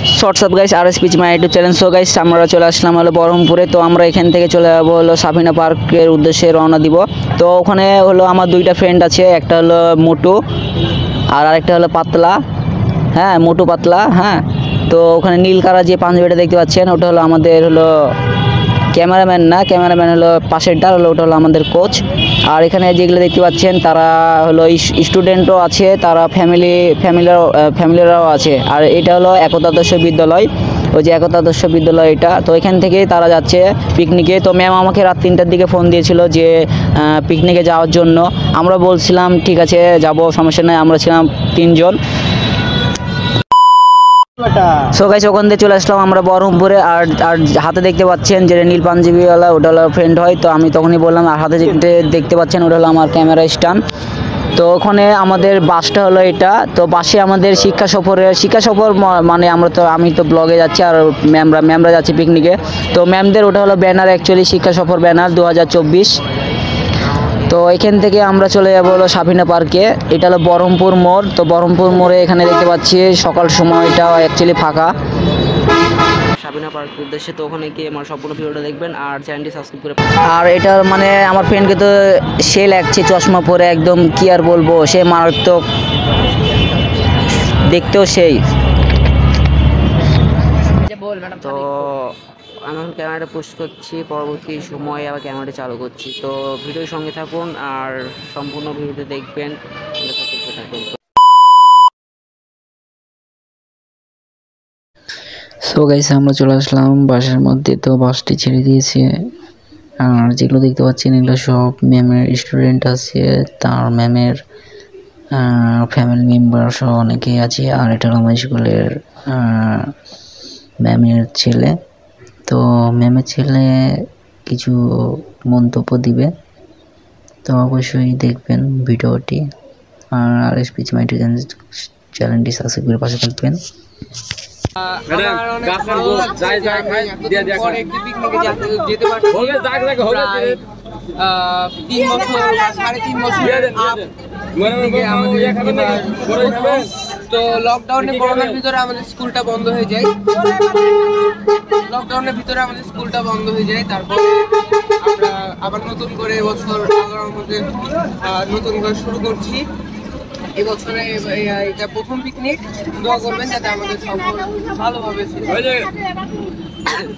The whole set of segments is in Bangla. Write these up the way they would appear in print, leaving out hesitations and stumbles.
হোয়াটসঅ্যাপ গাইস, আর speech my YouTube channel. So guys, আমরা চলে আসলাম হলো বহরমপুরে। তো আমরা এখান থেকে চলে যাবো হলো সাফিনা পার্কের উদ্দেশ্যে রওনা দিব। তো ওখানে হলো আমার দুইটা ফ্রেন্ড আছে, একটা হলো মোটু আর আরেকটা হলো পাতলা। হ্যাঁ, মোটু পাতলা। হ্যাঁ, তো ওখানে নীল কালার যে পাঞ্জাবিটা দেখতে পাচ্ছেন ওটা হলো আমাদের হলো ক্যামেরাম্যান, না ক্যামেরাম্যান হলো পাশেরটা, হলো ওটা হলো আমাদের কোচ। আর এখানে যেগুলো দেখতে পাচ্ছেন তারা হলো স্টুডেন্টও আছে, তারা ফ্যামিলিরাও আছে। আর এটা হলো একতাদর্শ বিদ্যালয়, ওই যে একতাদর্শ বিদ্যালয় এটা। তো এখান থেকেই তারা যাচ্ছে পিকনিকে। তো ম্যাম আমাকে রাত 3টার দিকে ফোন দিয়েছিল যে পিকনিকে যাওয়ার জন্য। আমরা বলছিলাম ঠিক আছে যাব, সমস্যা নেই। আমরা ছিলাম 3 জন। সো গাইস, ওখান থেকে চলে আসলাম আমরা বহরমপুরে। আর আর হাতে দেখতে পাচ্ছেন যে নীল পাঞ্জাবিওয়ালা, ওটা হলো ফ্রেন্ড হয়। তো আমি তখনই বললাম, আর হাতে দেখতে পাচ্ছেন ওটা হলো আমার ক্যামেরা স্ট্যান্ড। তো ওখানে আমাদের বাসটা হলো এটা। তো বাসে আমাদের শিক্ষা সফর মানে আমি তো ব্লগে যাচ্ছি আর ম্যামরা যাচ্ছে পিকনিকে। তো ম্যামদের ওটা হলো ব্যানার, অ্যাকচুয়ালি শিক্ষা সফর ব্যানার 2024। তো এখান থেকে আমরা চলে যাবো হলো সাফিনা পার্কে। এটা হলো বহরমপুর মোড়। তো বহরমপুর মোড়ে এখানে দেখতে পাচ্ছি সকাল সময়টা অ্যাকচুয়ালি ফাঁকা। সাফিনা পার্কের উদ্দেশ্যে। তো ওখানে গিয়ে আমার সম্পূর্ণ ভিডিওটা দেখবেন আর চ্যানেলটি সাবস্ক্রাইব করে। আর এটা মানে আমার ফ্রেন্ডকে তো সে লাগছে চশমা পরে, একদম কি আর বলবো, সে মারাত্মক দেখতেও সেই। তো আমি এখন ক্যামেরাটা পোস্ট করছি, পরবর্তী সময়ে আবার ক্যামেরাটা চালু করছি। তো ভিডিওর সঙ্গে থাকুন আর সম্পূর্ণ ভিডিওতে দেখবেন। সো গাইস, আমরা চলে আসলাম বাসের মধ্যে। তো বাসটি ছেড়ে দিয়েছে। আর যেগুলো দেখতে পাচ্ছেন এগুলো সব ম্যামের স্টুডেন্ট আছে, তার ম্যামের ফ্যামিলি মেম্বার সহ অনেকেই আছে। আর এটা আমার স্কুলের ম্যামের ছেলে। তো ম্যামের ছেলে কিছু মন্তব্য দিবে, তো অবশ্যই দেখবেন ভিডিওটি। আর স্পিচ মাই ইউটিউব চ্যানেলটি সাবস্ক্রাইব করে পাশে থাকবেন। তো লকডাউনে করোনার ভিতরে আমাদের স্কুলটা বন্ধ হয়ে যায়। তারপরে আমরা আবার নতুন করে এবছর নতুন করে শুরু করছি। এবছরে এটা প্রথম পিকনিক। দোয়া করবেন যাতে আমাদের সফর ভালোভাবে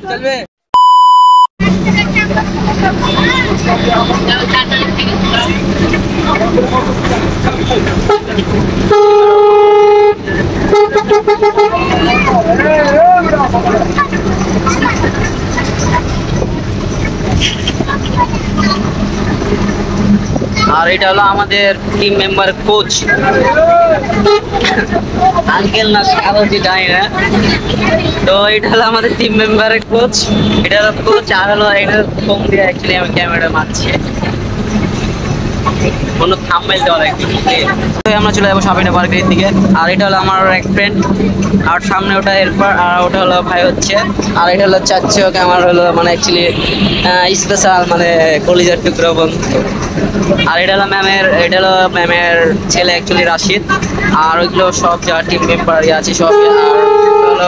চলবে। আর এটা হলো আমাদের টিম মেম্বার কোচ আঙ্কেল, না সারথি জানি না। তো এটা হলো আমাদের টিম মেম্বারের কোচ, এটা হলো কোচ। আর হলো এটা ফোন দিয়ে অ্যাকচুয়ালি আমি ক্যামেরা মারছি, কোনো থাম্বনেল দেওয়া লাগবে। আমরা চলে যাবো সাফিনা পার্কের দিকে। আর এটা হলো আমার এক ফ্রেন্ড, আর সামনে ওটা হেল্পার, আর ওটা হলো ভাই হচ্ছে। আর এটা হলো চাচ্ছে, ওকে আমার হলো মানে অ্যাকচুয়ালি স্পেশাল মানে কলিজার টুকরো বন্ধু। আর এটা হলো ম্যামের ছেলে অ্যাকচুয়ালি রাশিদ। আর ওইগুলো সব যা টিম মেম্বার আছে সব। আর হলো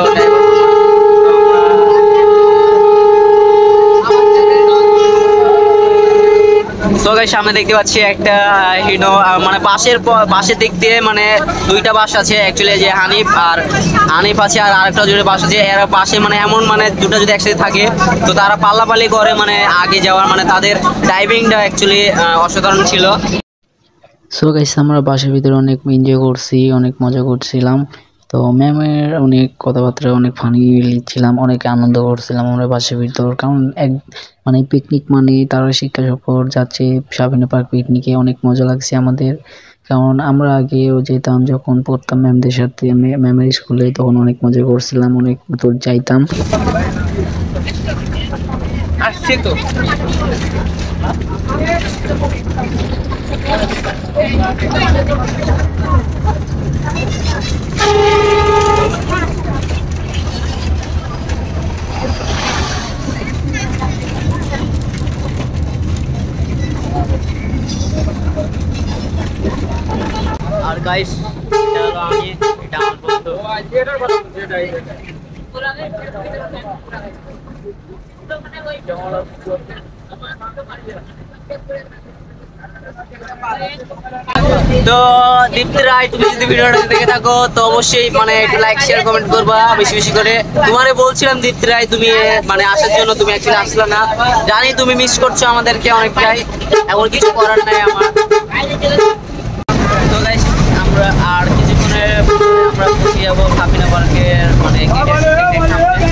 তো গাইস, সামনে দেখতে পাচ্ছি একটা হিনো, মানে বাসের দিক দিয়ে মানে দুইটা বাস আছে অ্যাকচুয়ালি, যে হানিফ আছে আর আরেকটা জুড়ে বাস আছে। এরা বাসে মানে এমন মানে দুটো যদি একসাথে থাকে তো তারা পাল্লাপাল্লি করে মানে আগে যাওয়ার, মানে তাদের ড্রাইভিংটা অ্যাকচুয়ালি অসাধারণ ছিল। সো গাইস, আমরা বাসের ভিতরে অনেক এনজয় করছি, অনেক মজা করছিলাম। তো ম্যামের অনেক কথাবার্তা, অনেক ফানি লিখছিলাম, অনেক আনন্দ করছিলাম আমরা বাসের ভিতর। কারণ মানে পিকনিক মানে তারা শিক্ষা সফর যাচ্ছে সাফিনা পার্ক পিকনিকে, অনেক মজা লাগছে আমাদের। কারণ আমরা আগেও যেতাম যখন পড়তাম ম্যামদের সাথে, ম্যামের স্কুলে, তখন অনেক মজা করছিলাম, অনেক দূর যাইতাম। আসছে তো আর গাইস, এটা হলো আমি, এটা আমার বন্ধু। তো দীপ্তি রায়, তুমি যদি ভিডিওটা দেখে থাকো তো অবশ্যই মানে একটু লাইক শেয়ার কমেন্ট করবা বেশি বেশি করে। তোমারে বলছিলাম দীপ্তি রায় তুমি মানে আসার জন্য, তুমি অ্যাকচুয়ালি আসলে না। জানি তুমি মিস করছো আমাদেরকে অনেকটাই, এখন কিছু করার নাই আমার। তো গাইস আমরা আর কিছুক্ষণে আমরা পৌঁছে যাবো সাফিনা পার্কের মানে গেটের সামনে।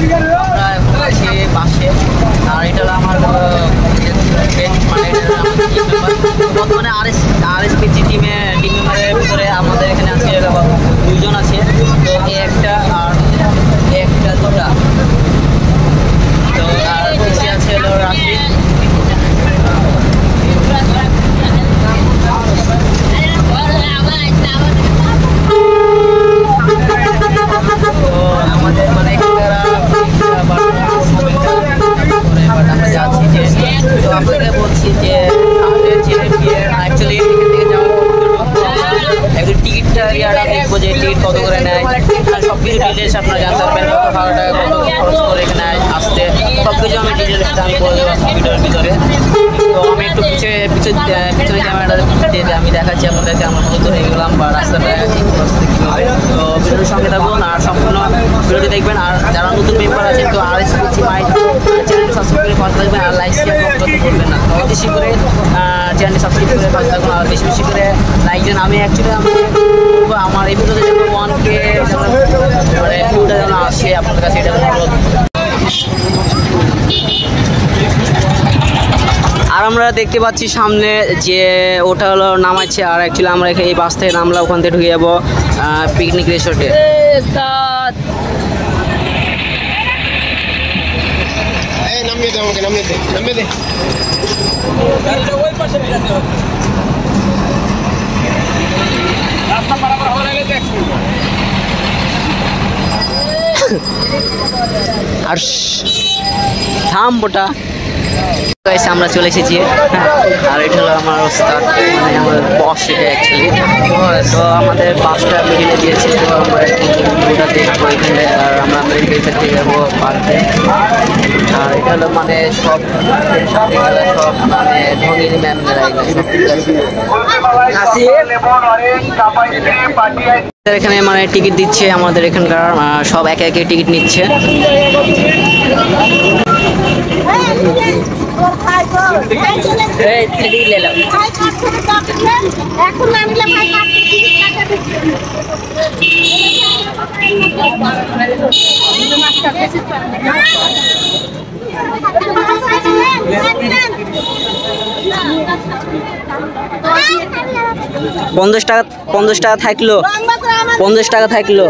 আমরা এখন আছি পাশে, আর এটা হলো আমার মানে বর্তমানে আরএসপিজি টিম মেম্বারের ভিতরে আমাদের এখানে আজকে 2 জন আছে। তো একটা আর একটা দুটা, তো আর পিছিয়ে আছে হলো রাশিদ। আমাদের মানে আমরা যাচ্ছি যে, তো আপনাকে বলছি যে আমাদের অ্যাকচুয়ালি এখান থেকে যাওয়ার একটু টিকিটটা ইয়াটা দেখবো যে টিকিট কত করে নেয়, সব কিছু ডিটেলস আপনারা জানতে পারবেন। কত টাকা কত খরচ করে এখানে আসতে, সব কিছু আমি ডিটেলসটা আমি বলে দেবো ভিডিওর ভিতরে। তো আমি একটু পিছনে ক্যামেরাটা দিয়ে আমি দেখাচ্ছি আপনাদেরকে আমার কত হয়ে গেলাম বা রাস্তাটা কীভাবে। তো ভিডিওর সঙ্গে থাকুন আর সম্পূর্ণ ভিডিওটি দেখবেন। আর যারা নতুন মেম্বার আছেন তো আরএসপিজি মাইট চ্যানেলটি সাবস্ক্রাইব করে পাশে থাকবেন, আর লাইক শেয়ার কমেন্ট করতে ভুলবেন না। তো বেশি করে চ্যানেলটি সাবস্ক্রাইব করে পাশে থাকুন আর বেশি বেশি করে লাইক দেন। আমি অ্যাকচুয়ালি আমার এই ভিডিওতে যেন 1K মানে ভিউটা যেন আসে আপনাদের কাছে, এটা অনুরোধ। আর আমরা দেখতে পাচ্ছি সামনে যে ওটা হলো নামাচ্ছে, আর অ্যাকচুয়ালি আমরা এই বাস থেকে নামলাম, ওখান থেকে ঢুকে যাবো পিকনিক রিসোর্টে। আর থাম বোটা আমরা চলে এসেছি। আর এটা হলো আমার ওস্তাদ মানে আমার বস, এটা অ্যাকচুয়ালি। তো আমাদের বাসটা মিডিলে দিয়েছে, তো আমরা ওটা দেখবো এখানে। আর আমরা মেডিকেল থেকে যাবো পার্কে। আর এটা হলো মানে সব সব মানে ধনীর ম্যামরা এখানে মানে টিকিট দিচ্ছে আমাদের এখানকার, সব একে একে টিকিট নিচ্ছে। পঞ্চাশ টাকা থাকলো, 50 টাকা থাকলো।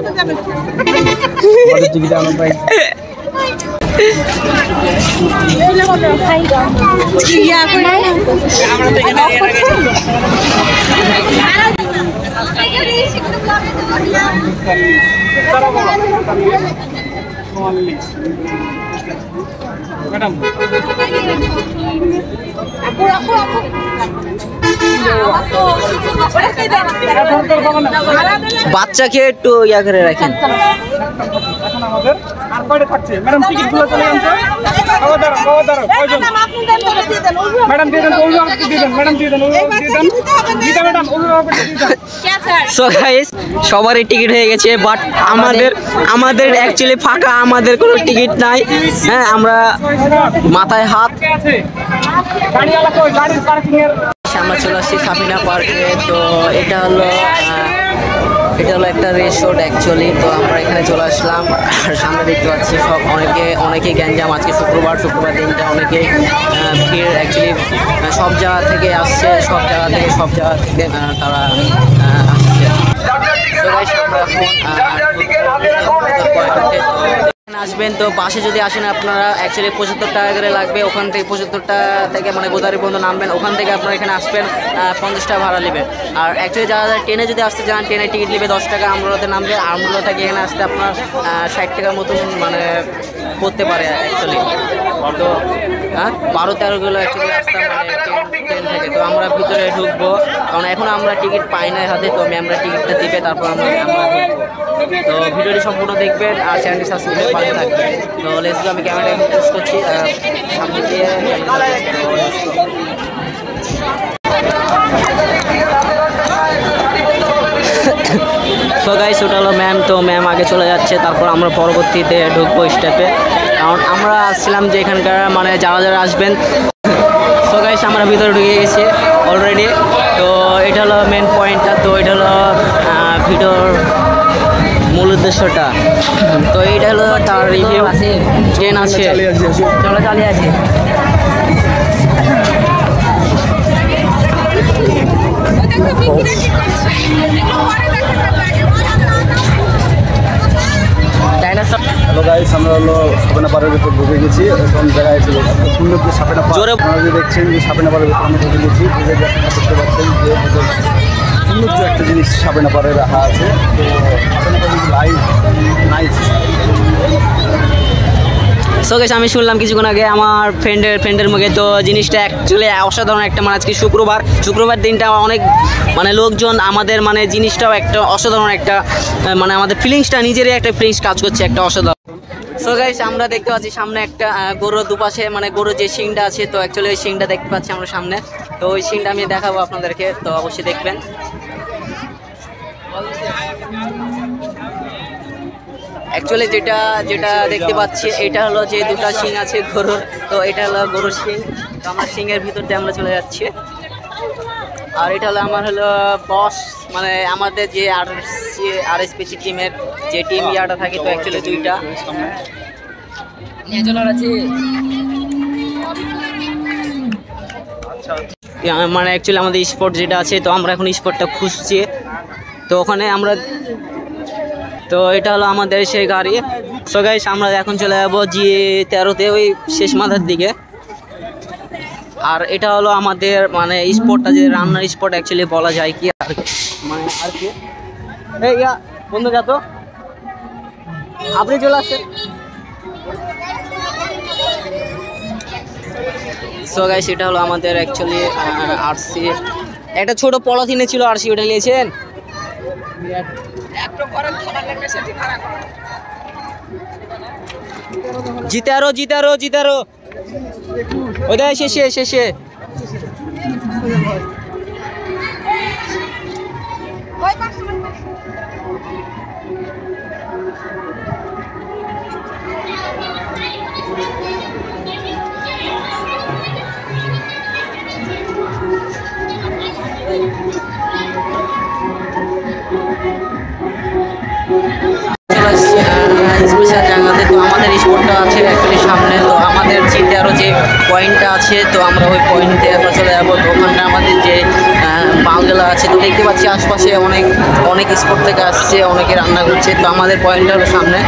ম্যাডাম বাচ্চাকে একটু ইয়া করে রাখেন। সো গাইস সবারই টিকিট হয়ে গেছে, বাট আমাদের অ্যাকচুয়ালি ফাঁকা, আমাদের কোনো টিকিট নাই। হ্যাঁ, আমরা মাথায় হাত। আমরা চলে আসছি সাফিনা পার্কে। তো এটা হলো একটা রিসোর্ট অ্যাকচুয়ালি। তো আমরা এখানে চলে আসলাম, আর সামনে দেখতে পাচ্ছি সব অনেকে গ্যাঞ্জাম। আজকে শুক্রবার দিনটা অনেকে ভিড় অ্যাকচুয়ালি, সব জায়গা থেকে আসছে, সব জায়গা থেকে তারা আসছে। আসবেন তো বাসে যদি আসেন আপনারা অ্যাকচুয়ালি 75 টাকা করে লাগবে। ওখান থেকে 75 টাকা থেকে মানে গোদারি পর্যন্ত নামবেন, ওখান থেকে আপনারা এখানে আসবেন 50 টাকা ভাড়া নেবে। আর অ্যাকচুয়ালি যারা ট্রেনে যদি আসতে চান, ট্রেনের টিকিট নেবে 10 টাকা। আমরুলাতে নামবে, আমরুলা থেকে এখানে আসতে আপনার 60 টাকার মতন মানে করতে পারে অ্যাকচুয়ালি। তো 12-13 কিলো অ্যাকচুয়ালি রাস্তা মানে ট্রেন থেকে। তো আমরা ভিতরে ঢুকবো, কারণ এখন আমরা টিকিট পাই না হাতে। তো আমরা টিকিটটা দিবে, তারপর আমরা ঢুকবো। তো ভিডিওটি সম্পূর্ণ দেখবেন আর চ্যানেলটি সাবস্ক্রাইব করে পাশে থাকবেন। তো লেটস গো, আমি ক্যামেরা ইউজ করছি সামনে দিয়ে। সো গাইস, ওটা হলো ম্যাম। তো ম্যাম আগে চলে যাচ্ছে, তারপর আমরা পরবর্তীতে ঢুকবো স্টেপে, কারণ আমরা আসছিলাম যে এখানকার মানে যারা যারা আসবেন। সো গাইস, আমরা ভিতরে ঢুকে গেছি অলরেডি। তো এটা হলো মেন পয়েন্টটা। তো এটা হলো ভিডিওর মূল উদ্দেশ্যটা। তো এইটা হলো তার রিভিউ। ট্রেন আছে, চলো চালিয়ে আছে। হ্যালো গাইস, আমরা হলো সাপেনা পাড়ের ভিতর ঢুকে গেছি। এখন জায়গায় ছিল সুন্দর যে সাপেনা পাড়, আপনারা যে দেখছেন যে সাপেনা পাড়ের ভিতর আমরা ঢুকে গেছি। দেখতে পাচ্ছেন যে সৌন্দর্য একটা জিনিস সাপেনা পাড়ে রাখা আছে। তো সাপেনা পাড়ে লাইভ নাইস। সো গাইস, আমি শুনলাম কিছুক্ষণ আগে আমার ফ্রেন্ডের মুখে। তো জিনিসটা অ্যাকচুয়ালি অসাধারণ একটা, মানে আজকে শুক্রবার দিনটা অনেক মানে লোকজন, আমাদের মানে জিনিসটাও একটা অসাধারণ একটা, মানে আমাদের ফিলিংসটা নিজেরই একটা ফিলিংস কাজ করছে, একটা অসাধারণ। সো গাইস, আমরা দেখতে পাচ্ছি সামনে একটা গরুর দুপাশে, মানে গরুর যে শিংটা আছে, তো অ্যাকচুয়ালি ওই শিংটা দেখতে পাচ্ছি আমরা সামনে। তো ওই শিংটা আমি দেখাবো আপনাদেরকে, তো অবশ্যই দেখবেন। অ্যাকচুয়ালি যেটা দেখতে পাচ্ছি, এটা হলো যে দুটো শিং আছে গরুর। তো এটা হলো গরুর শিং। তো আমরা শিংয়ের ভিতর দিয়ে আমরা চলে যাচ্ছি। আর এটা হলো আমার হলো বস, মানে আমাদের যে আরএসপিসি টিমের যে টিম ইয়াটা থাকে। তো অ্যাকচুয়ালি দুইটা মানে অ্যাকচুয়ালি আমাদের স্পট যেটা আছে, তো আমরা এখন স্পটটা খুঁজছি। তো ওখানে আমরা, তো এটা হলো আমাদের সেই গাড়ি। সো গাইস, আমরা এখন চলে যাবো G13-তে, ওই শেষ মাথার দিকে। আর এটা হলো আমাদের মানে স্পটটা, যে রান্নার স্পট অ্যাকচুয়ালি বলা যায় কি, আর মানে আর কি এই বন্ধু যা, তো আপনি চলে আসেন। সো গাইস, এটা হলো আমাদের অ্যাকচুয়ালি আরসি। একটা ছোট পলিথিনে ছিল আরসি, ওটা নিয়েছেন। জিতারো ওইটাই শেষে স্পেশাল জায়গাতে। তো আমাদের স্পটটা আছে অ্যাকচুয়ালি সামনে। তো আমাদের G13 যে পয়েন্টটা আছে, তো আমরা ওই পয়েন্টে আমরা চলে যাবো। তো ওখানটা আমাদের যে মালগুলো আছে, তো দেখতে পাচ্ছি আশপাশে অনেক স্পট থেকে আসছে, অনেকে রান্না করছে। তো আমাদের পয়েন্টটা হলো সামনে,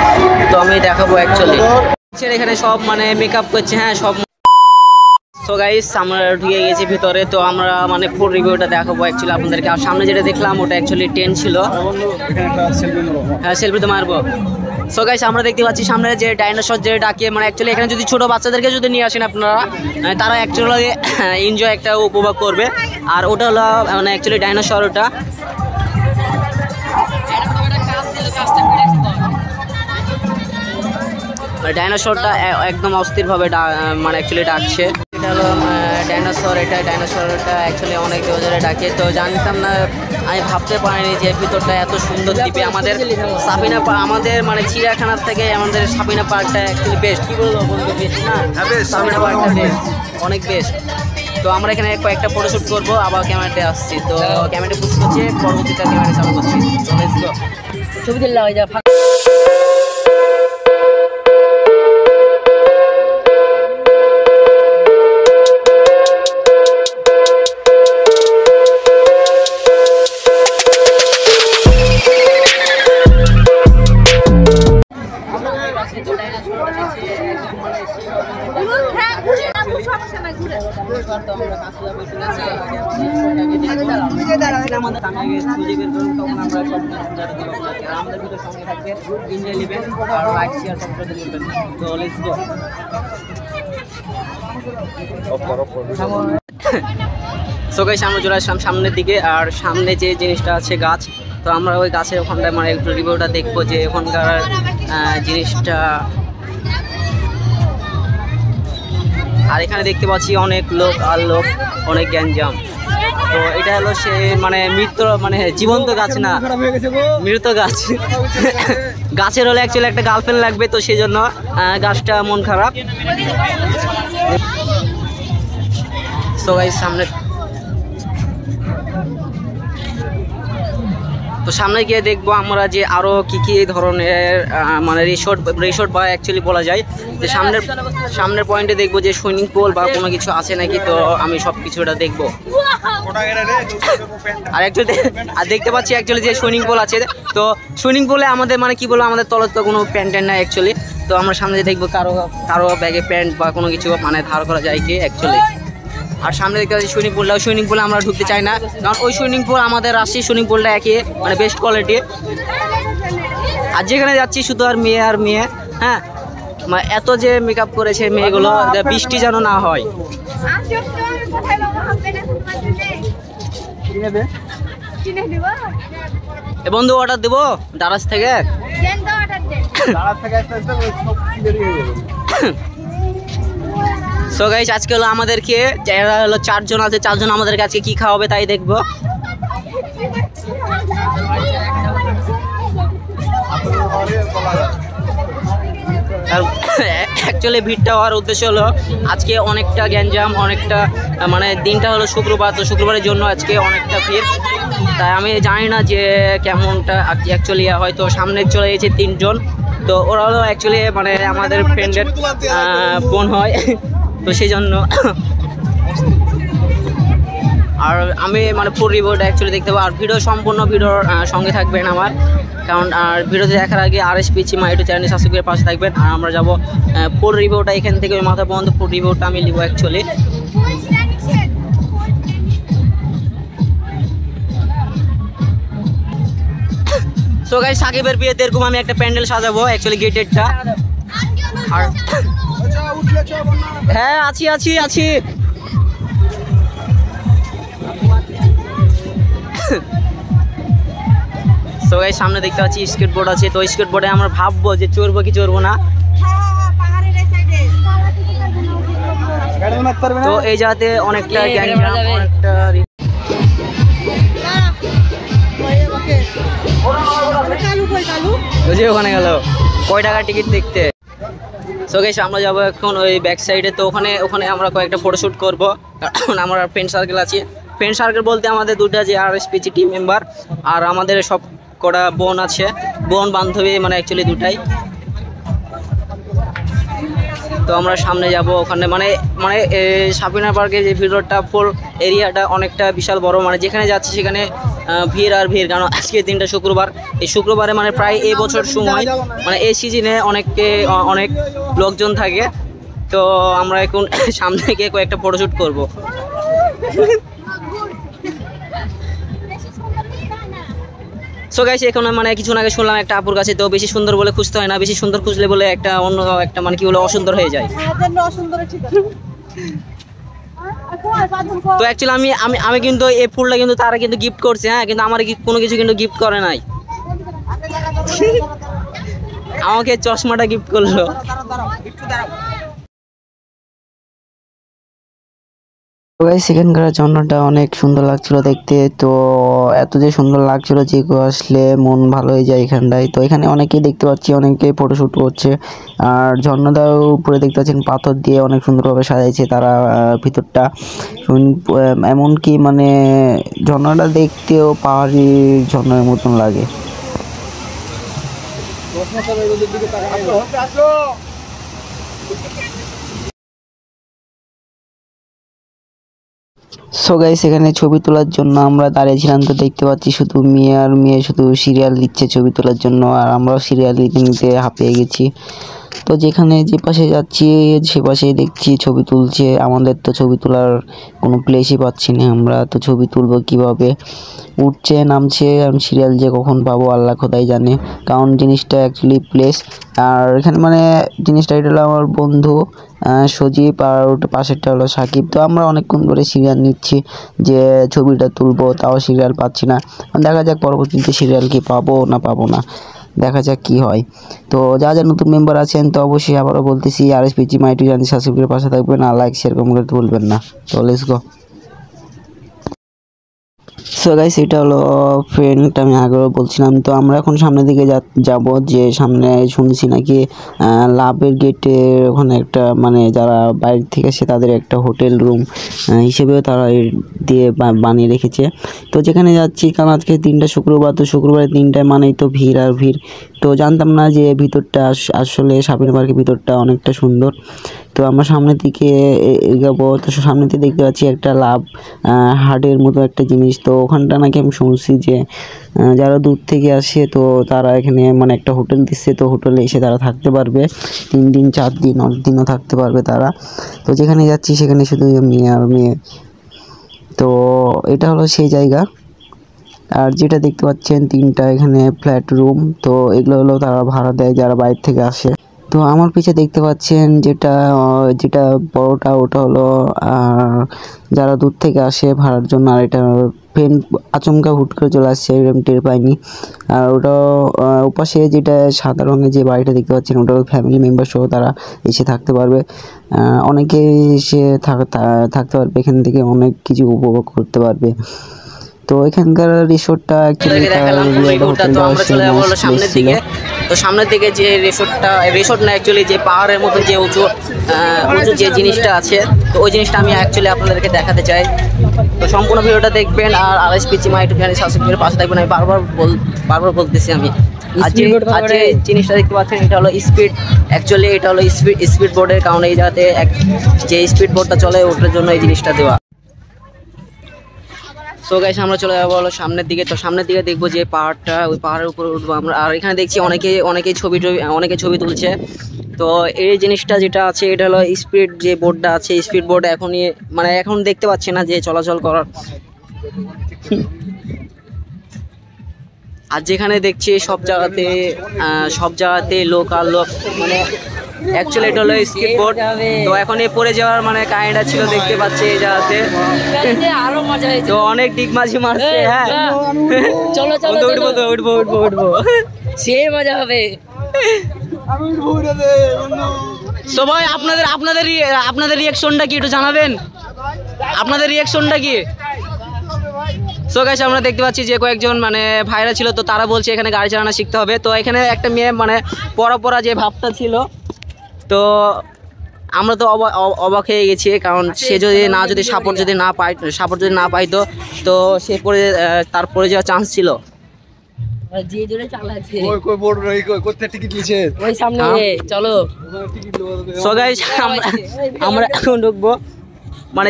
তো আমি দেখাবো অ্যাকচুয়ালি। এখানে সব মানে মেকআপ করছে, হ্যাঁ সব। সো গাইস, আমরা ঢুকে গেছি ভিতরে। তো আমরা মানে ফুল রিভিউটা দেখাবো অ্যাকচুয়ালি আপনাদেরকে। আর সামনে যেটা দেখলাম ওটা অ্যাকচুয়ালি টেন্ট ছিল। হ্যাঁ, সেলফি তো মারবো। সো গাইস, আমরা দেখতে পাচ্ছি সামনে যে ডাইনোসর যে ডাকে, মানে অ্যাকচুয়ালি এখানে যদি ছোটো বাচ্চাদেরকে যদি নিয়ে আসেন আপনারা, তারা অ্যাকচুয়ালি এনজয় একটা উপভোগ করবে। আর ওটা হলো মানে অ্যাকচুয়ালি ডাইনোসর। ওটা ডাইনোসরটা একদম অস্থিরভাবে মানে অ্যাকচুয়ালি ডাকছে। এটা হলো ডাইনোসর। ডাইনোসরটা অ্যাকচুয়ালি অনেক ধরে ডাকে। তো জানতাম না, আমি ভাবতে পারিনি যে ভিতরটা এত সুন্দর দিবে। আমাদের সাবিনা আমাদের মানে চিড়িয়াখানার থেকে আমাদের সাবিনা পার্কটা অ্যাকচুয়ালি বেস্ট। কী বলবো বন্ধু, বেস্ট না? সাবিনা পার্কটা বেস্ট, অনেক বেস্ট। তো আমরা এখানে কয়েকটা ফটোশ্যুট করবো, আবার ক্যামেরাতে আসছি। তো ক্যামেরাটা বুঝ করছে, পরবর্তীতে ক্যামেরা চালু করছি। ছবি দিল্লা হয়ে যা। সো গাইস, আমরা চলে আসলাম সামনের দিকে। আর সামনে যে জিনিসটা আছে গাছ, তো আমরা ওই গাছের ওখানটায় মানে একটু রিভিউটা দেখবো যে ওখানকার জিনিসটা। আর এখানে দেখতে পাচ্ছি অনেক লোক আর লোক, অনেক গ্যাঞ্জাম। তো এটা হলো সে মানে মৃত মানে জীবন্ত গাছ না, মৃত গাছ। গাছের হলে অ্যাকচুয়ালি একটা গার্লফ্রেন্ড লাগবে, তো সেই জন্য গাছটা মন খারাপ। তো গাইস সামনে গিয়ে দেখবো আমরা যে আরো কি ধরনের মানে রিসোর্ট বা অ্যাকচুয়ালি বলা যায় যে সামনের পয়েন্টে দেখবো যে সুইমিং পুল বা কোনো কিছু আছে নাকি। তো আমি সব কিছুটা দেখবো। আর দেখতে পাচ্ছি অ্যাকচুয়ালি যে সুইমিং পুল আছে। তো সুইমিং পুলে আমাদের মানে কি বলবো, আমাদের তলত তো কোনো প্যান্ট নাই অ্যাকচুয়ালি। তো আমরা সামনে দেখবো কারো ব্যাগে প্যান্ট বা কোনো কিছু মানে ধার করা যায় কি অ্যাকচুয়ালি। আর সামনে দেখতে পাচ্ছি সুইমিং পুলে আমরা ঢুকতে চাই না, কারণ ওই সুইমিং পুল আমাদের রাশি সুইমিং পুলটা একই মানে বেস্ট কোয়ালিটি। আর যেখানে যাচ্ছি শুধু আর মেয়ে, হ্যাঁ মানে এত যে মেকআপ করেছে মেয়েগুলো, বৃষ্টি যেন না হয়। এ বন্ধু অর্ডার দেবো দারাজ থেকে। সো গাইস আজকে হলো আমাদেরকে যারা হলো 4 জন আছে, 4 জন আমাদেরকে আজকে কি খাওয়াবে তাই দেখবো। অ্যাকচুয়ালি ভিড়টা হওয়ার উদ্দেশ্য হলো আজকে অনেকটা গ্যাঞ্জাম, অনেকটা মানে দিনটা হলো শুক্রবার, তো শুক্রবারের জন্য আজকে অনেকটা ভিড়। তাই আমি জানি না যে কেমনটা অ্যাকচুয়ালি হয়তো সামনে চলে গেছে 3 জন। তো ওরা হলো অ্যাকচুয়ালি মানে আমাদের ফ্রেন্ডের বোন হয়, তো সেই জন্য। আর আমি মানে ফুল রিভিউটা অ্যাকচুয়ালি দেখতে পাবো। আর সম্পূর্ণ ভিডিওর সঙ্গে থাকবেন আমার, কারণ আর ভিডিওতে দেখার আগে RSPG মা ইউটিউব চ্যানেল সাবস্ক্রাইব করে পাশে থাকবেন। আর আমরা যাবো ফুল রিভিউটা এখান থেকে মাথা পর্যন্ত ফুল রিভিউটা আমি নিব অ্যাকচুয়ালি। সো গাইস সাকিবের বিয়েতে এরকম আমি একটা প্যান্ডেল সাজাবো অ্যাকচুয়ালি গেটেরটা। আর হ্যাঁ আছি। সো গাইস সামনে দেখতে পাচ্ছি স্কেটবোর্ড আছে, তো স্কেটবোর্ডে আমরা ভাববো যে চড়বো কি চড়বো না। তো এই জায়গাতে অনেকটা অনেকটা ওখানে গেল কয় টাকা টিকিট দেখতে। সো গাইস আমরা যাবো এখন ওই ব্যাক সাইডে। তো ওখানে আমরা কয়েকটা ফটোশ্যুট করবো, কারণ আমার ফ্রেন্ড সার্কেল আছে। ফ্রেন্ড সার্কেল বলতে আমাদের দুটা যে RSPG টিম মেম্বার, আর আমাদের সব কটা বোন আছে, বোন বান্ধবী মানে অ্যাকচুয়ালি দুটাই। তো আমরা সামনে যাব ওখানে মানে সাবিনা পার্কের যে ভিডিওটা ফুল এরিয়াটা অনেকটা বিশাল বড়, মানে যেখানে যাচ্ছি সেখানে ভিড় আর ভিড়। কারণ আজকের দিনটা শুক্রবার, এই শুক্রবারে মানে প্রায় এই বছর সময় মানে এই সিজনে অনেক লোকজন থাকে। তো আমরা এখন সামনে গিয়ে কয়েকটা ফটোশ্যুট করবো। সো গাইস এখন মানে কিছুক্ষণ আগে শুনলাম একটা আপুর কাছে, তো বেশি সুন্দর বলে খুঁজতে হয় না, বেশি সুন্দর খুঁজলে বলে একটা অন্য একটা মানে কি বলে অসুন্দর হয়ে যায়। তো অ্যাকচুয়ালি আমি কিন্তু এই ফুলটা কিন্তু তারা কিন্তু গিফট করছে, হ্যাঁ, কিন্তু আমার কোনো কিছু কিন্তু গিফট করে নাই। আমাকে চশমাটা গিফট করলো। সেখানকার ঝর্ণাটা অনেক সুন্দর লাগছিল দেখতে। তো এত যে সুন্দর লাগছিল যে আসলে মন ভালো হয়ে যায় এখানটায়। তো এখানে অনেকেই দেখতে পাচ্ছি, অনেকেই ফটোশ্যুট করছে। আর ঝর্ণাটার উপরে দেখতে পাচ্ছেন পাথর দিয়ে অনেক সুন্দরভাবে সাজাইছে তারা ভিতরটা। এমনকি মানে ঝর্ণাটা দেখতেও পাহাড়ি ঝর্ণার মতন লাগে। সো গাইস এখানে ছবি তোলার জন্য আমরা দাঁড়িয়েছিলাম। তো দেখতে পাচ্ছি শুধু মেয়ে শুধু সিরিয়াল দিচ্ছে ছবি তোলার জন্য, আর আমরাও সিরিয়াল নিতে হাঁপিয়ে গেছি। তো যেখানে যে পাশে যাচ্ছি সে পাশেই দেখছি ছবি তুলছে। আমাদের তো ছবি তোলার কোনো প্লেসই পাচ্ছি না, আমরা তো ছবি তুলবো কিভাবে? উঠছে নামছে, আমি সিরিয়াল যে কখন পাবো আল্লাহ খোদাই জানে, কারণ জিনিসটা অ্যাকচুয়ালি প্লেস। আর এখানে মানে জিনিসটা এটা হলো আমার বন্ধু সজীব আর ওটা পাশেরটা হলো সাকিব। তো আমরা অনেকক্ষণ ধরে সিরিয়াল নিচ্ছি যে ছবিটা তুলবো, তাও সিরিয়াল পাচ্ছি না। দেখা যাক পরবর্তীতে সিরিয়াল কি পাবো না, দেখা যাক কি হয়। তো যা নতুন মেম্বার আছেন তো অবশ্যই আবারও বলতেছি RSPG মাই ইউটিউব চ্যানেল সাবস্ক্রাইব করে পাশে থাকবেন আর লাইক শেয়ার কমেন্ট করতে ভুলবেন না। তো লেটস গো। সো গাইস, এটা হলো ফ্রেন্ড, আমি আগেও বলছিলাম। তো আমরা এখন সামনের দিকে যাব, যে সামনে শুনছি নাকি লাভের গেটে ওখানে একটা মানে যারা বাইরে থেকে আসে তাদের একটা হোটেল রুম হিসেবেও তারা দিয়ে বানিয়ে রেখেছে। তো যেখানে যাচ্ছি, কারণ আজকে 3টা শুক্রবার, তো শুক্রবারে 3টায় মানেই তো ভিড় আর ভিড়। তো জানতাম না যে ভিতরটা আসলে সাবিনা পার্কের ভিতরটা অনেকটা সুন্দর। তো আমরা সামনের দিকে এগাবো, তো সামনে দিকে দেখতে পাচ্ছি একটা লাভ হার্টের মতো একটা জিনিস। তো ওখানটা নাকি আমি শুনছি যে যারা দূর থেকে আসে তো তারা এখানে মানে একটা হোটেল দিচ্ছে, তো হোটেলে এসে তারা থাকতে পারবে 3 দিন 4 দিন, অনেক দিনও থাকতে পারবে তারা। তো যেখানে যাচ্ছি সেখানে শুধু মেয়ে আর মেয়ে। তো এটা হলো সেই জায়গা। আর যেটা দেখতে পাচ্ছেন 3টা এখানে ফ্ল্যাট রুম, তো এগুলো হলো তারা ভাড়া দেয় যারা বাইরে থেকে আসে। তো আমার পিছে দেখতে পাচ্ছেন যেটা বড়টা, ওটা হলো যারা দূর থেকে আসে ভাড়ার জন্য। আর এটা ফ্রেন্ড আচমকা হুট করে চলে আসছে, এরকম টের পাইনি। আর ওটা ওপাশে যেটা সাদা রঙের যে বাড়িটা দেখতে পাচ্ছেন, ওটা ফ্যামিলি মেম্বার সহ তারা এসে থাকতে পারবে। অনেকে এসে থাকতে পারবে, এখান থেকে অনেক কিছু উপভোগ করতে পারবে। তো এখানকার রিসোর্টটা সামনের দিকে, তো সামনের দিকে যে রিসোর্ট না অ্যাকচুয়ালি যে পাহাড়ের মতো যে উঁচু যে জিনিসটা আছে, তো ওই জিনিসটা আমি অ্যাকচুয়ালি আপনাদেরকে দেখাতে চাই। তো সম্পূর্ণ ভিডিওটা দেখবেন আর RSPG মাই ইউটিউব চ্যানেল সাবস্ক্রাইব করে পাশে থাকবেন। আমি বারবার বলতেছি আমি আজ যে জিনিসটা দেখতে পাচ্ছেন এটা হলো স্পিড, অ্যাকচুয়ালি এটা হলো স্পিড বোর্ডের কারণে এই জায়গাতে যে স্পিড বোর্ডটা চলে ওটার জন্য এই জিনিসটা দেওয়া। সো গাইস, আমরা চলে যাবো হলো সামনের দিকে। তো সামনের দিকে দেখবো যে পাহাড়টা, ওই পাহাড়ের উপরে উঠবো আমরা। আর এখানে দেখছি অনেকে ছবি তুলছে। তো এই জিনিসটা যেটা আছে এটা হলো স্পিড যে বোর্ডটা আছে, স্পিড বোর্ড এখন দেখতে পাচ্ছি না যে চলাচল করার। আর যেখানে দেখছি সব জায়গাতে লোক আর লোক, মানে অ্যাকচুয়ালি এটা হলো স্কিপ বোর্ড। তো এখন পড়ে যাওয়ার মানে কাহিনীটা ছিল, দেখতে পাচ্ছি এই জায়গাতে আরো মজা হয়েছে। তো অনেক ডিগমাজি মারছে। হ্যাঁ চলো উঠবো সে মজা হবে। সবাই আপনাদের রিঅ্যাকশনটা কি একটু জানাবেন, আপনাদের রিঅ্যাকশনটা কি? সো গাইস, আমরা দেখতে পাচ্ছি যে কয়েকজন মানে ভাইরা ছিল, তো তারা বলছে এখানে গাড়ি চালানো শিখতে হবে। তো এখানে একটা মেয়ে মানে পড়া যে ভাবটা ছিল, তো আমরা তো অবাক হয়ে গেছি, কারণ সে যদি সাপোর্ট যদি না পাইতো তো সে তার পড়ে যাওয়ার চান্স ছিল। সো গাইস, আমরা এখন ঢুকবো, মানে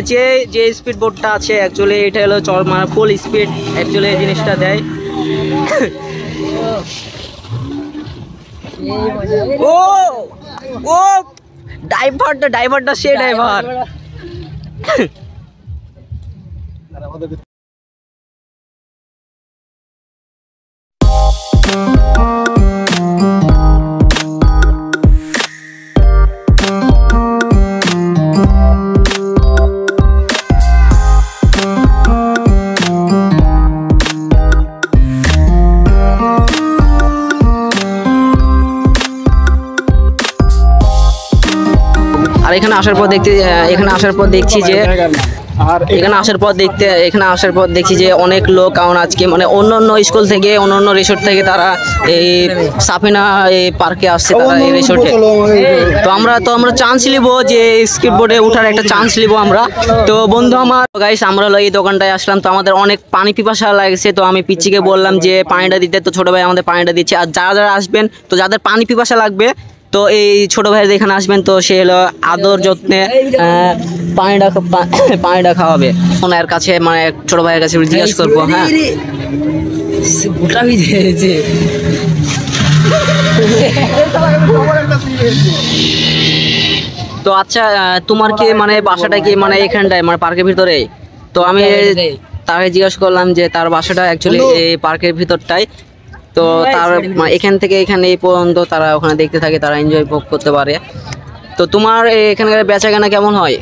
যে স্পিড বোর্ডটা আছে অ্যাকচুয়ালি এটা হলো মানে ফুল স্পিড অ্যাকচুয়ালি এই জিনিসটা দেয়। ও ড্রাইভারটা সে ড্রাইভার। আর এখানে আসার পর দেখছি যে অনেক লোক, কারণ আজকে মানে অন্য স্কুল থেকে অন্য রিসোর্ট থেকে তারা এই সাফিনা পার্কে আসছে, তারা এই রিসোর্টে। তো আমরা চান্স নিব যে স্কিট বোর্ডে ওঠার একটা চান্স নিব আমরা। তো বন্ধু আমার গাইস, আমরা এই দোকানটায় আসলাম, তো আমাদের অনেক পানি পিপাসা লাগছে। তো আমি পিচ্চিকে বললাম যে পানিটা দিতে, তো ছোট ভাই আমাদের পানিটা দিচ্ছে। আর যারা আসবেন, তো যাদের পানি পিপাসা লাগবে তো এই ছোট ভাইয়ের এখানে আসবেন, তো সে হলো আদর যত্নে পানিটা খাওয়াবে। ওনার কাছে মানে ছোট ভাইয়ের কাছে জিজ্ঞাসা করবো। হ্যাঁ তো আচ্ছা, তোমার কি মানে বাসাটা কি মানে এখানটায় মানে পার্কের ভিতরে? তো আমি তাকে জিজ্ঞাসা করলাম যে তার বাসাটা অ্যাকচুয়ালি এই পার্কের ভিতরটাই। তো তার এখান থেকে এখানে এই পর্যন্ত তারা ওখানে দেখতে থাকে, তারা এনজয় করতে পারে। তো তোমার এখানকার বেচাকেনা কেমন হয়?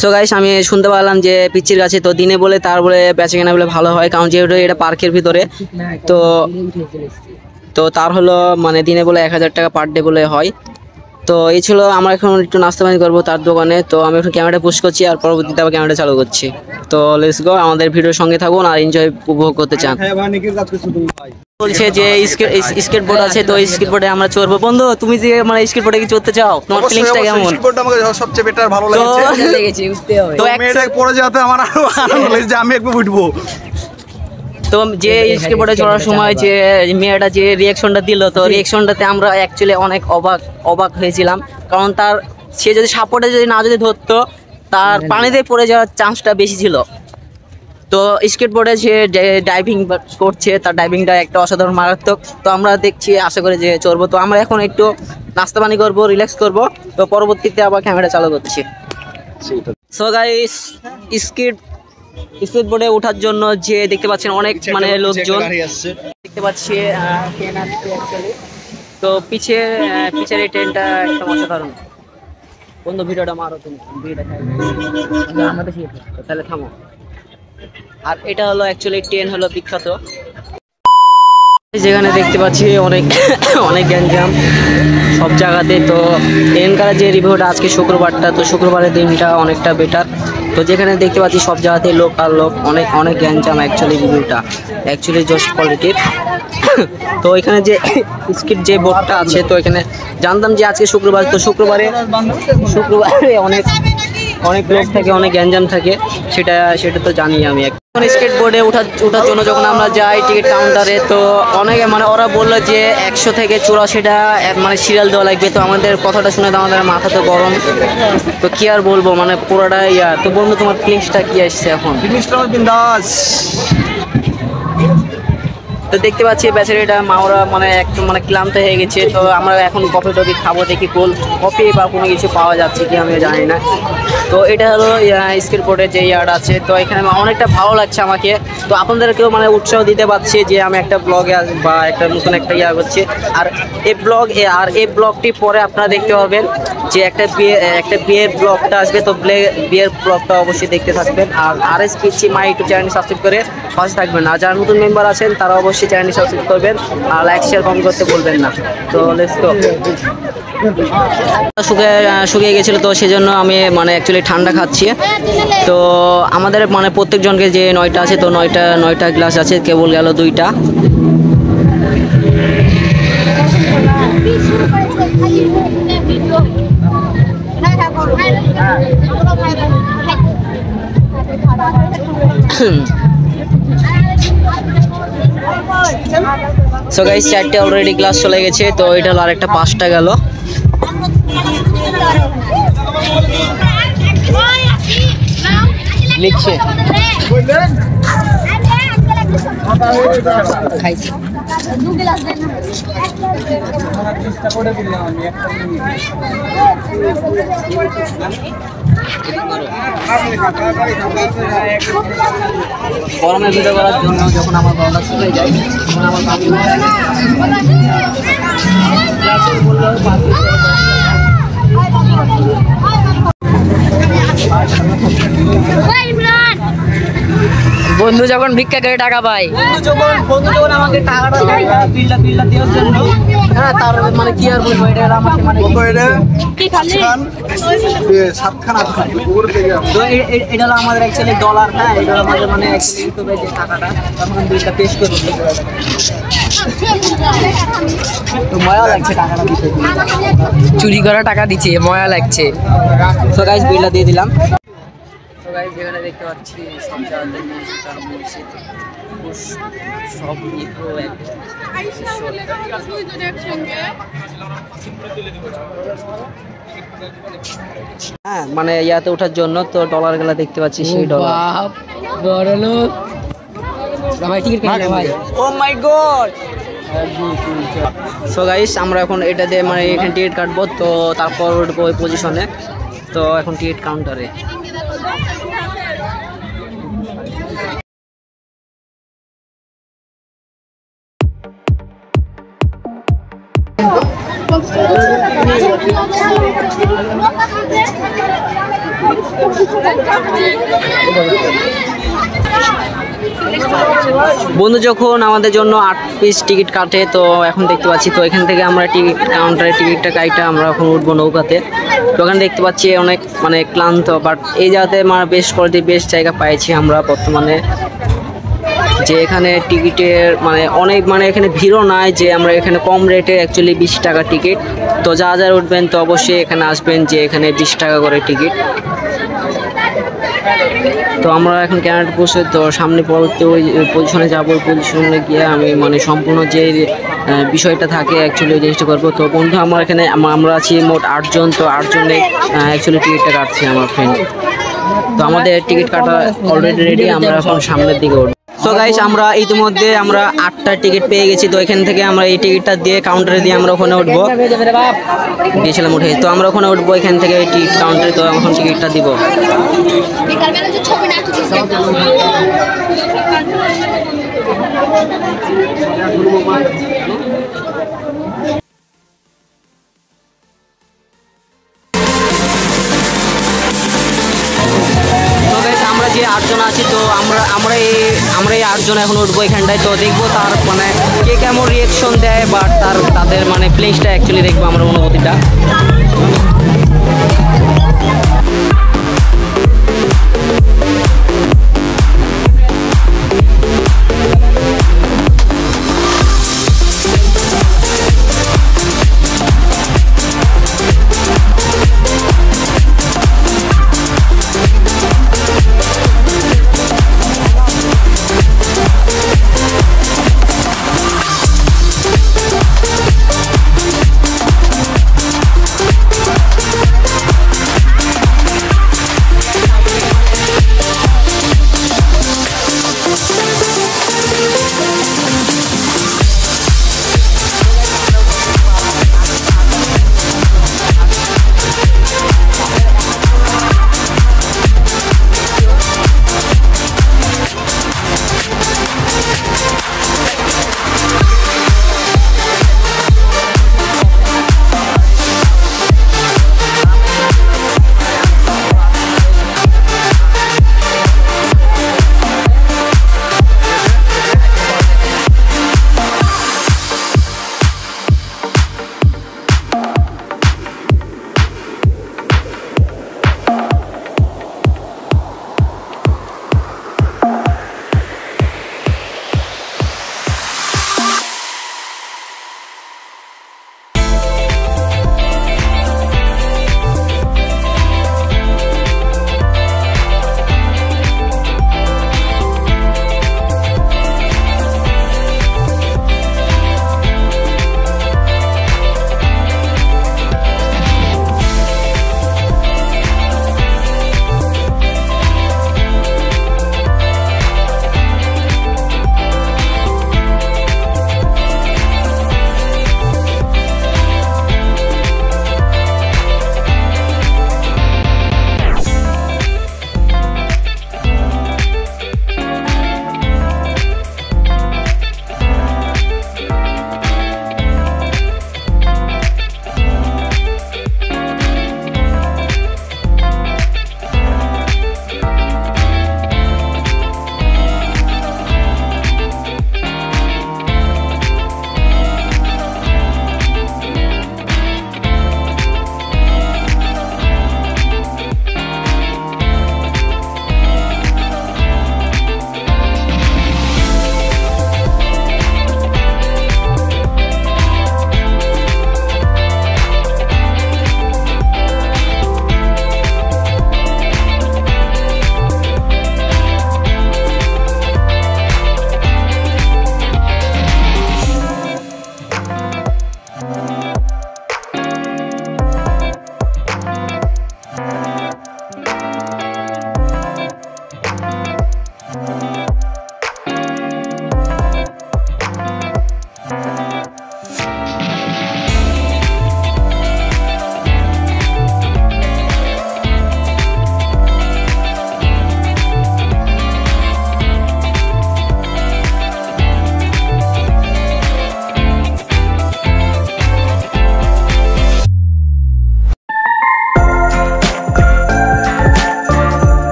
সো গাইস, আমি শুনতে পারলাম যে পিচ্চির কাছে তো দিনে বলে তার বলে বেচাকেনা বলে ভালো হয়, কারণ যেহেতু এটা পার্কের ভিতরে। তো তো তার হলো মানে দিনে বলে 1000 টাকা পার ডে বলে হয়। তো এই ছিল, আমরা এখন একটু নাস্তা পানি করবো তার দোকানে। তো আমি এখন ক্যামেরাটা পুশ করছি আর পরবর্তীতে আবার ক্যামেরাটা চালু করছি। তো লেটস গো, আমাদের ভিডিওর সঙ্গে থাকুন আর এনজয় উপভোগ করতে চান। বলছে যে স্কেটবোর্ড আছে, তো স্কেটবোর্ডে আমরা চড়বো। বন্ধু, তুমি যে মানে স্কেটবোর্ডে কি চড়তে চাও? তোমার ফিলিংসটা কেমন? স্কেটবোর্ডটা আমাকে সবচেয়ে বেটার ভালো লেগেছে। তো মেয়েটা পড়ে যাতে আমার আরো আনন্দ লেগেছে যে আমি একটু উঠবো। তো যে স্কেটবোর্ডে চড়ার সময় যে মেয়েটা যে রিয়াকশনটা দিল, তো রিয়াকশনটাতে আমরা অ্যাকচুয়ালি অনেক অবাক হয়েছিলাম, কারণ সে যদি সাপোর্টে না ধরতো, তার পানিতে পড়ে যাওয়ার চান্সটা বেশি ছিল। তো স্কেটবোর্ডে যে ডাইভিং করছে, তার ডাইভিংটা একটা অসাধারণ মারাত্মক। তো আমরা দেখছি, আশা করি যে চড়বো। তো আমরা এখন একটু নাস্তা পানি করবো, রিল্যাক্স করবো, তো পরবর্তীতে আবার ক্যামেরা চালু করছি। সো গাইস, স্কেটবোর্ডে ওঠার জন্য যে দেখতে পাচ্ছেন অনেক মানে লোকজন দেখতে পাচ্ছি, ট্রেন আসছে অ্যাকচুয়ালি। তো পিছের এই ট্রেনটা একদম অসাধারণ। বন্ধু, ভিডিওটা মারো তুমি, আমাদের তাহলে থামো। আর এটা হলো অ্যাকচুয়ালি ট্রেন হলো বিখ্যাত, যেখানে দেখতে পাচ্ছি অনেক গ্যাঞ্জাম সব জায়গাতে। তো ট্রেনকার যে রিভিউটা, আজকে শুক্রবারটা, তো শুক্রবারের দিনটা অনেকটা বেটার। তো যেখানে দেখতে পাচ্ছি সব জায়গাতেই লোক আর লোক, অনেক গ্যাঞ্জাম। অ্যাকচুয়ালি রিভিউটা অ্যাকচুয়ালি জাস্ট কোয়ালিটির। তো এখানে যে স্কিট যে বোর্ডটা আছে, তো এখানে জানতাম যে আজকে শুক্রবার, তো শুক্রবারে অনেক লোক থাকে, অনেক গ্যাঞ্জাম থাকে, সেটা তো জানি আমি। এখন স্কেটবোর্ডে ওঠার জন্য যখন আমরা যাই টিকিট কাউন্টারে, তো অনেকে মানে ওরা বললো যে 100 থেকে 84টা মানে সিরিয়াল দেওয়া লাগবে। তো আমাদের কথাটা শুনে তো আমাদের মাথা তো গরম। তো কি আর বলবো, মানে পুরোটা তো বন্ধু, তোমার ফিলিংসটা কি আসছে এখন? তো দেখতে পাচ্ছি বেচারিটা মাওরা মানে একটু মানে ক্লান্ত হয়ে গেছে। তো আমরা এখন কফি টফি খাবো, দেখি কফি বা কোনো কিছু পাওয়া যাচ্ছে কি আমি জানি না। তো এটা হলো স্কেটবোর্ডের যে ইয়ার্ড আছে, তো এখানে অনেকটা ভালো লাগছে আমাকে। তো আপনাদেরকেও মানে উৎসাহ দিতে পারছি যে আমি একটা ব্লগে বা একটা নতুন একটা করছি। আর এই ব্লগটি পরে আপনারা দেখতে পাবেন যে একটা বিয়ের ব্লগটা আসবে। তো বিয়ের ব্লগটা অবশ্যই দেখতে থাকবেন। আর এস পিচ্ছি মাই ইউটিউব চ্যানেল সাবস্ক্রাইব করে পাশে থাকবেন। আর যারা নতুন মেম্বার আছেন তারা অবশ্যই চ্যানেলটি সাবস্ক্রাইব করবেন আর লাইক শেয়ার কমেন্ট করতে বলবেন না। তো লেটস গো। শুকিয়ে গেছিলো, তো সেজন্য আমি মানে অ্যাকচুয়ালি ঠান্ডা খাচ্ছি। তো আমাদের মানে প্রত্যেকজনকে যে 9টা আছে, তো 9টা গ্লাস আছে, কেবল গেল 2টা। সো গাইস, 4টে অলরেডি গ্লাস চলে গেছে। তো এটা হলো আরেকটা 5টা গেল। লিখছে খাইছি। গরমের ভিডিও করার জন্য যখন আমার গরমটা শুকিয়ে যায়, তখন আমার বাবু বন্ধু যখন ভিক্ষা করে টাকা পায়, বন্ধু যখন আমাকে টাকাটা বিল্লা দেওয়ার জন্য, হ্যাঁ, তার মানে কি আর বলবো, এটা আমাকে মানে এটা হলো আমাদের অ্যাকচুয়ালি ডলার। হ্যাঁ, এটা আমাদের মানে ইউটিউবে যে টাকাটা, তখন বিলটা পেশ করবো। তো মজা লাগছে টাকাটা দিতে, চুরি করা টাকা দিচ্ছে, মজা লাগছে। তো গাইস, বিলটা দিয়ে দিলাম। তো গাইস, যেখানে দেখতে পাচ্ছি সব জায়গাতে মসজিদ সব হ্যাঁ, মানে ইয়াতে ওঠার জন্য তো ডলার গুলা দেখতে পাচ্ছি, সেই ডলার। বড় লোক ভাই, টিকিট কেটে ভাই। ও মাই গড। সো গাইস, আমরা এখন এটা দিয়ে মানে এখানে টিকিট কাটবো, তো তারপর উঠবো ওই পজিশনে। তো এখন টিকিট কাউন্টারে। বন্ধু যখন আমাদের জন্য 8 পিস টিকিট কাটে, তো এখন দেখতে পাচ্ছি তো এখান থেকে আমরা টিকিট কাউন্টারে টিকিটটা কাইটা আমরা এখন উঠবো নৌকাতে। তো ওখানে দেখতে পাচ্ছি অনেক মানে ক্লান্ত, বাট এই জায়গাতে মানে বেস্ট কোয়ালিটি বেস্ট জায়গা পাইছি আমরা বর্তমানে, যে এখানে টিকিটের মানে অনেক মানে এখানে ভিড়ও নাই, যে আমরা এখানে কম রেটে অ্যাকচুয়ালি 20 টাকা টিকিট। তো যারা উঠবেন তো অবশ্যই এখানে আসবেন, যে এখানে 20 টাকা করে টিকিট। তো আমরা এখন ক্যানাডা বসে তো সামনে পরবর্তী ওই পজিশনে যাবো, ওই পজিশনে গিয়ে আমি মানে সম্পূর্ণ যে বিষয়টা থাকে অ্যাকচুয়ালি ওই জিনিসটা করবো। তো বন্ধু আমার এখানে আমরা আছি মোট 8 জন, তো 8 জনে অ্যাকচুয়ালি টিকিটটা কাটছি আমার ফ্রেন্ড। তো আমাদের টিকিট কাটা অলরেডি রেডি, আমরা এখন সামনের দিকে উঠবো। তো গাইস আমরা ইতিমধ্যে আমরা 8টা টিকিট পেয়ে গেছি। তো এখান থেকে আমরা এই টিকিটটা দিয়ে কাউন্টারে দিয়ে আমরা ওখানে উঠবো, দিয়েছিলাম উঠে। তো আমরা ওখানে উঠবো এখান থেকে এই টিকিট কাউন্টারে, তো এখন টিকিটটা দিব। আমরা যে 8 জন আছি, তো আমরা এই 8 জন এখন উঠবো এখানটায়। তো দেখবো তার মানে কে কেমন রিয়েকশন দেয়, বা তাদের মানে প্লেসটা অ্যাকচুয়ালি দেখবো আমরা, অনুভূতিটা।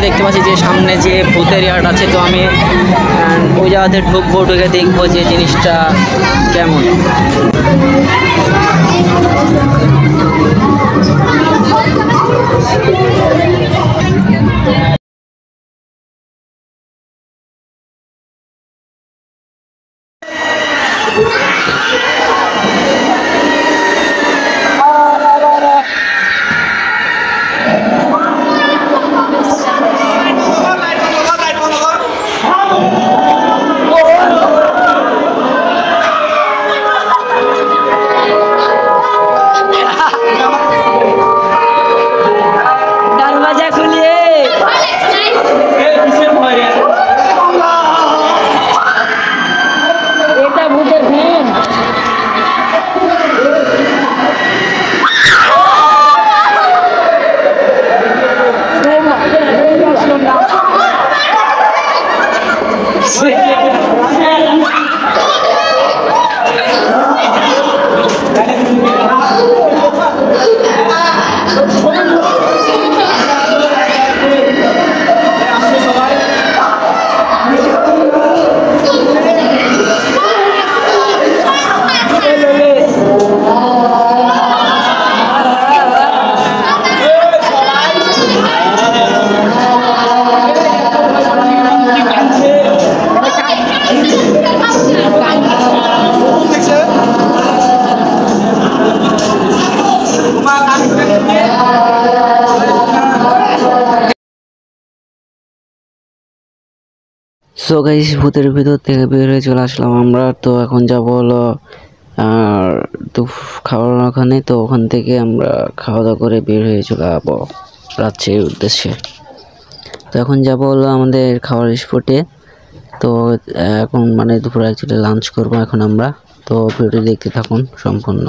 দেখতে পাচ্ছি যে সামনে যে ভূতের ইয়ার্ড আছে, তো আমি ওই জায়গাতে ঢুকবো, ঢুকে দেখবো যে জিনিসটা কেমন। দরওয়াজা খুলিয়ে এটা ভূতের ফিল্ম। সো গাইস, ভূতের ভিতর থেকে বের হয়ে চলে আসলাম আমরা। তো এখন যাব হলো তো খাওয়ার ওখানে, তো ওখান থেকে আমরা খাওয়া দাওয়া করে বের হয়ে চলে যাবো রাজশাহীর উদ্দেশ্যে। তো এখন যাব হলো আমাদের খাওয়ার স্পটে। তো এখন মানে দুপুরে অ্যাকচুয়ালি লাঞ্চ করবো এখন আমরা। তো ভিডিওটি দেখতে থাকুন সম্পূর্ণ।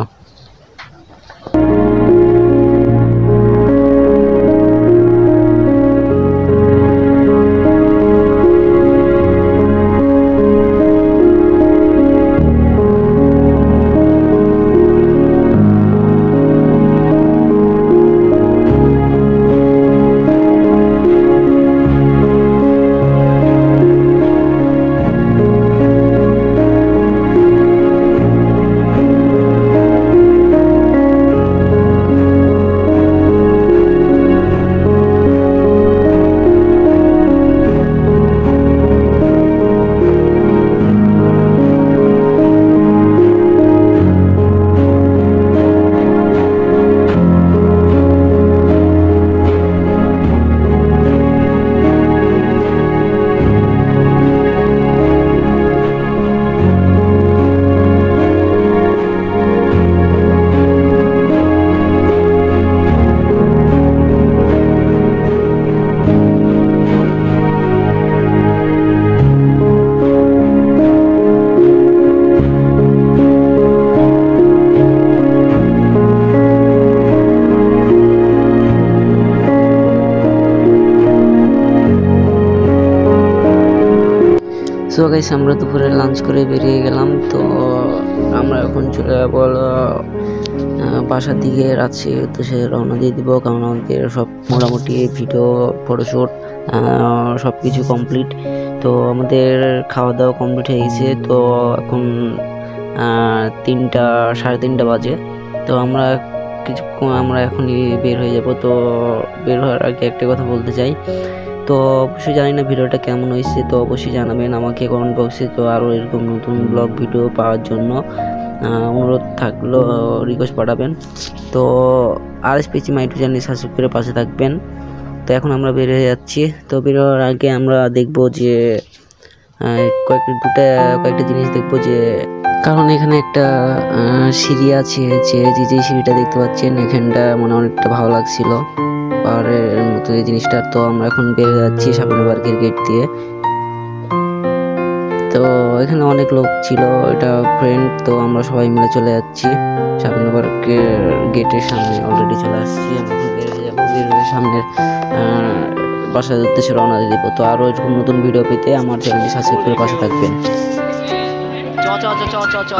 সো গাইস, আমরা দুপুরে লাঞ্চ করে বেরিয়ে গেলাম। তো আমরা এখন চলে যাবো বাসার দিকে, রাজশাহীর উদ্দেশ্যে রওনা দিয়ে দিব। কারণ আমাদের সব মোটামুটি ভিডিও, ফটোশ্যুট সব কিছু কমপ্লিট। তো আমাদের খাওয়া দাওয়া কমপ্লিট হয়ে গেছে। তো এখন 3:30 বাজে। তো আমরা এখনই বের হয়ে যাব। তো বের হওয়ার আগে একটা কথা বলতে চাই, তো অবশ্যই জানি না ভিডিওটা কেমন হয়েছে, তো অবশ্যই জানাবেন আমাকে কমেন্ট বক্সে। তো আরও এরকম নতুন ব্লগ ভিডিও পাওয়ার জন্য অনুরোধ থাকলো, রিকোয়েস্ট পাঠাবেন। তো RSPC মাই ইউটিউব চ্যানেল সাবস্ক্রাইব করে পাশে থাকবেন। তো এখন আমরা বের হয়ে যাচ্ছি। তো বের হওয়ার আগে আমরা দেখবো যে কয়েকটা জিনিস দেখবো, যে কারণ এখানে একটা সিঁড়ি আছে, যে সিঁড়িটা দেখতে পাচ্ছেন এখানটা মানে অনেকটা ভালো লাগছিল, পাহাড়ের মতো এই জিনিসটা। তো আমরা এখন বেরিয়ে যাচ্ছি সাবিনা পার্কের গেট দিয়ে। তো এখানে অনেক লোক ছিল, এটা ফ্রেন্ড। তো আমরা সবাই মিলে চলে যাচ্ছি সাবিনা পার্কের গেটের সামনে, অলরেডি চলে আসছি। আমরা এখন বেরিয়ে যাবো, বের হয়ে সামনের বাসার উদ্দেশ্যে রওনা দিয়ে দেবো। তো আরও এরকম নতুন ভিডিও পেতে আমার চ্যানেলটি সাবস্ক্রাইব করে পাশে থাকবেন। চ চ চ চ চ চ